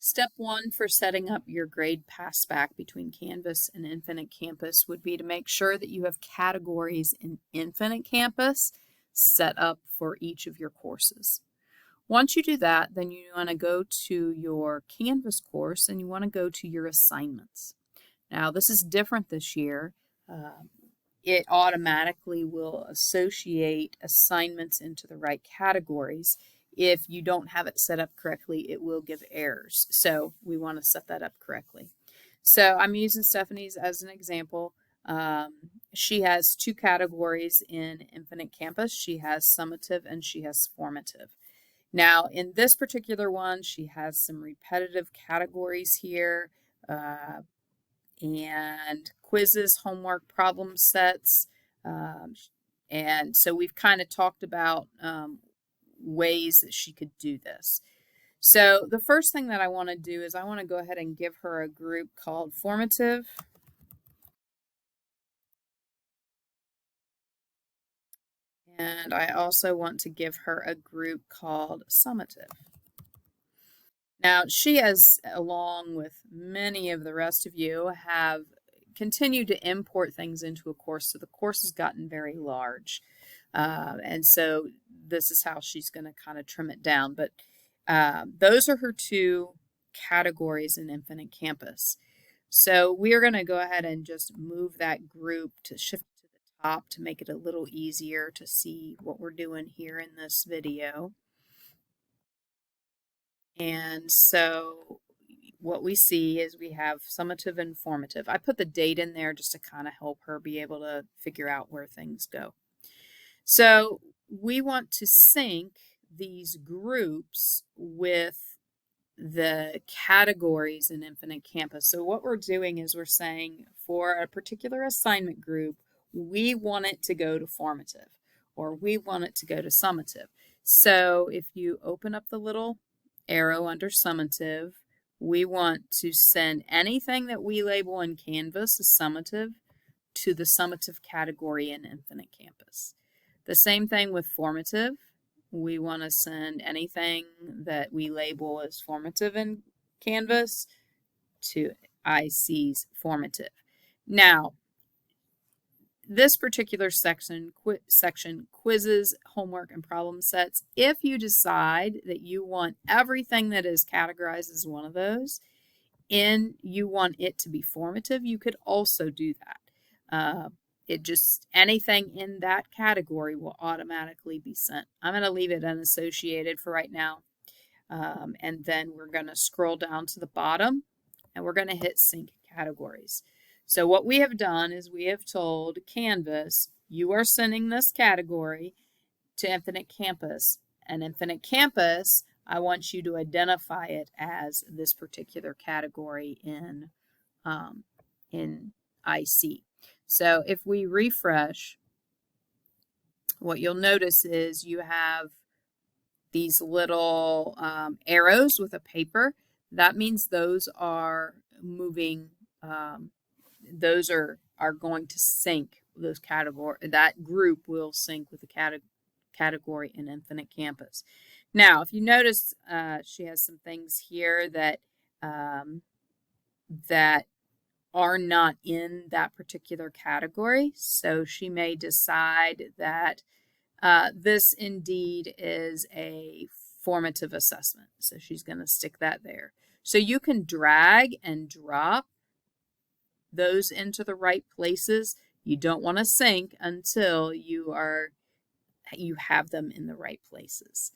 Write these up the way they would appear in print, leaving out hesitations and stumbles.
Step one for setting up your grade passback between Canvas and Infinite Campus would be to make sure that you have categories in Infinite Campus set up for each of your courses. Once you do that, then you want to go to your Canvas course and you want to go to your assignments. Now, this is different this year. It automatically will associate assignments into the right categories. If you don't have it set up correctly, it will give errors. So we want to set that up correctly. So I'm using Stephanie's as an example. She has two categories in Infinite Campus. She has summative and she has formative. Now, in this particular one, she has some repetitive categories here and quizzes, homework, problem sets. And so we've kind of talked about ways that she could do this. So the first thing that I want to do is I want to go ahead and give her a group called formative. And I also want to give her a group called summative. Now, she has, along with many of the rest of you, have continued to import things into a course. So the course has gotten very large. And so this is how she's going to kind of trim it down. But those are her two categories in Infinite Campus. So we are going to go ahead and just move that group to shift to the top to make it a little easier to see what we're doing here in this video. And so what we see is we have summative and formative. I put the date in there just to kind of help her be able to figure out where things go. So we want to sync these groups with the categories in Infinite Campus. So what we're doing is we're saying for a particular assignment group, we want it to go to formative or we want it to go to summative. So if you open up the little arrow under summative, we want to send anything that we label in Canvas as summative to the summative category in Infinite Campus. The same thing with formative. We want to send anything that we label as formative in Canvas to IC's formative. Now, this particular section, quizzes, homework, and problem sets, if you decide that you want everything that is categorized as one of those and you want it to be formative, you could also do that. Anything in that category will automatically be sent. I'm going to leave it unassociated for right now. And then we're going to scroll down to the bottom and we're going to hit sync categories. So what we have done is we have told Canvas, you are sending this category to Infinite Campus. And Infinite Campus, I want you to identify it as this particular category in IC. So if we refresh, what you'll notice is you have these little arrows with a paper. That means those are moving, those are going to sync those category. That group will sync with the category in Infinite Campus. Now, if you notice, she has some things here that are not in that particular category. So she may decide that this indeed is a formative assessment. So she's going to stick that there. So you can drag and drop those into the right places. You don't want to sync until you have them in the right places.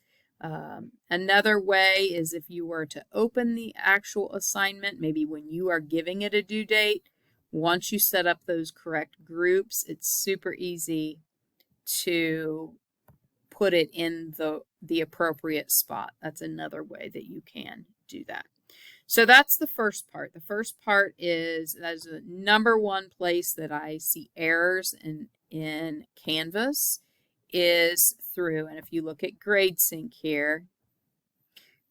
Another way is if you were to open the actual assignment, maybe when you are giving it a due date, once you set up those correct groups, it's super easy to put it in the appropriate spot. That's another way that you can do that. So that's the first part. The first part is that's the number one place that I see errors in Canvas is through, and if you look at GradeSync here,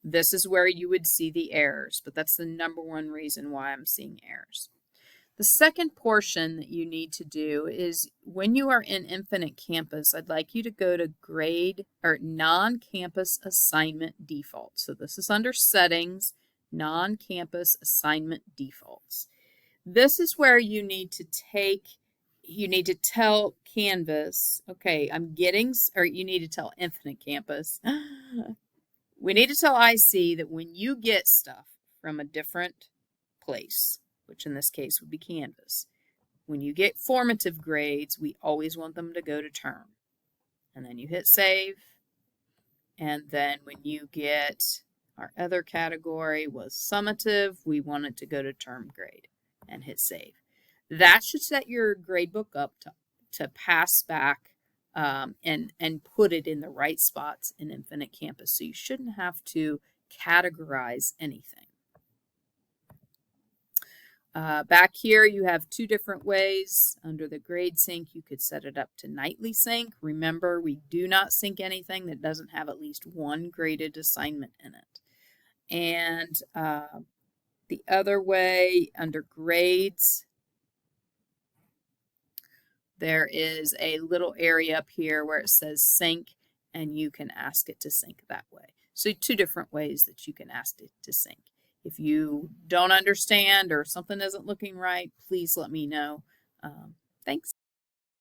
this is where you would see the errors, but that's the number one reason why I'm seeing errors. The second portion that you need to do is when you are in Infinite Campus, I'd like you to go to grade or non-campus assignment default. So this is under settings, non-campus assignment defaults. This is where you need to tell Canvas, okay, or you need to tell Infinite Campus. We need to tell IC that when you get stuff from a different place, which in this case would be Canvas, when you get formative grades, we always want them to go to term. And then you hit save. And then when you get our other category was summative, we want it to go to term grade and hit save. That should set your gradebook up to pass back and put it in the right spots in Infinite Campus. So you shouldn't have to categorize anything. Back here, you have two different ways. Under the grade sync, you could set it up to nightly sync. Remember, we do not sync anything that doesn't have at least one graded assignment in it. And the other way, under grades, there is a little area up here where it says sync, and you can ask it to sync that way. So two different ways that you can ask it to sync. If you don't understand or something isn't looking right, please let me know. Thanks.